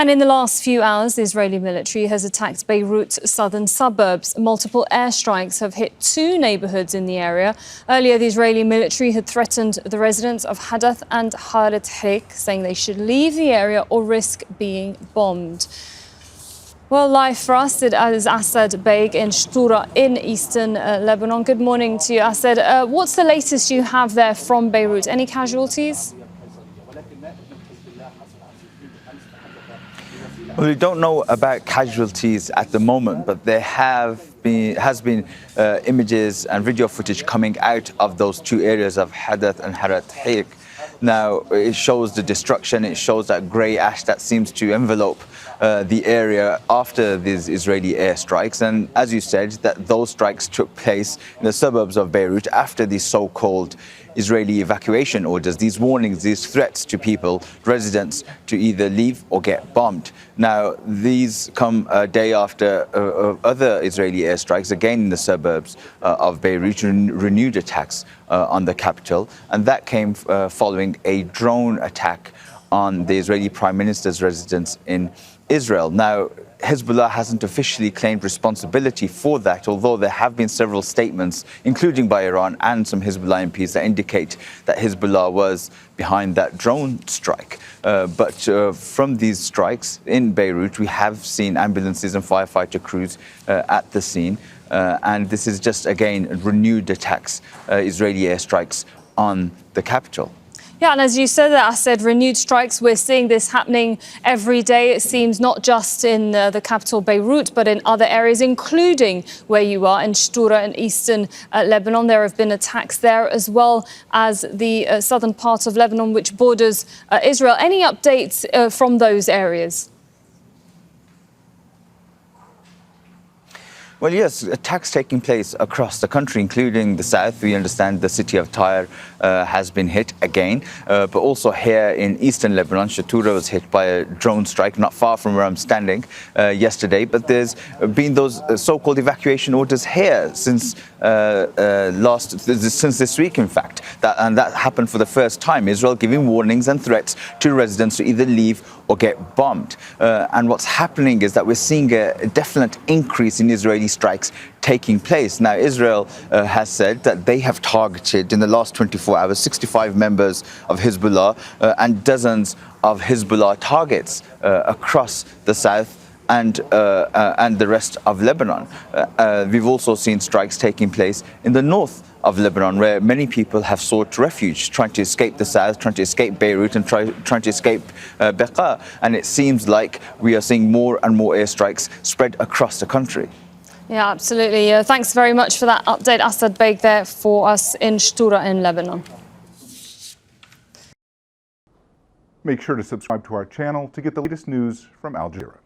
And in the last few hours, the Israeli military has attacked Beirut's southern suburbs. Multiple airstrikes have hit two neighbourhoods in the area. Earlier, the Israeli military had threatened the residents of Hadath and Haret Hreik, saying they should leave the area or risk being bombed. Well, live for us, it is Asad Baig in Chtoura in Eastern Lebanon. Good morning to you, Asad. What's the latest you have there from Beirut? Any casualties? Well, we don't know about casualties at the moment, but there has been images and video footage coming out of those two areas of Hadath and Haret Hreik. Now, it shows the destruction, it shows that grey ash that seems to envelope the area after these Israeli airstrikes. And as you said, that those strikes took place in the suburbs of Beirut after the so-called Israeli evacuation orders, these warnings, these threats to people, residents, to either leave or get bombed. Now, these come a day after other Israeli airstrikes, again in the suburbs of Beirut, renewed attacks on the capital. And that came following a drone attack on the Israeli Prime Minister's residence in Israel. Now, Hezbollah hasn't officially claimed responsibility for that, although there have been several statements, including by Iran and some Hezbollah MPs, that indicate that Hezbollah was behind that drone strike. But from these strikes in Beirut, we have seen ambulances and firefighter crews at the scene. And this is just, again, renewed attacks, Israeli airstrikes on the capital. Yeah, and as you said, Asad, renewed strikes, we're seeing this happening every day. It seems not just in the capital Beirut, but in other areas, including where you are in Chtoura in Eastern Lebanon. There have been attacks there, as well as the southern part of Lebanon, which borders Israel. Any updates from those areas? Well, yes, attacks taking place across the country, including the south. We understand the city of Tyre has been hit again, but also here in Eastern Lebanon, Chtoura was hit by a drone strike not far from where I'm standing yesterday. But there's been those so-called evacuation orders here since this week, in fact, and that happened for the first time. Israel giving warnings and threats to residents to either leave or get bombed. And what's happening is that we're seeing a definite increase in Israeli strikes taking place. Now, Israel has said that they have targeted in the last 24 hours 65 members of Hezbollah and dozens of Hezbollah targets across the south and the rest of Lebanon. We've also seen strikes taking place in the north of Lebanon, where many people have sought refuge, trying to escape the south, trying to escape Beirut and trying to escape Baig. And it seems like we are seeing more and more airstrikes spread across the country. Yeah, absolutely. Thanks very much for that update, Asad Baig, there for us in Chtoura in Lebanon. Make sure to subscribe to our channel to get the latest news from Al Jazeera.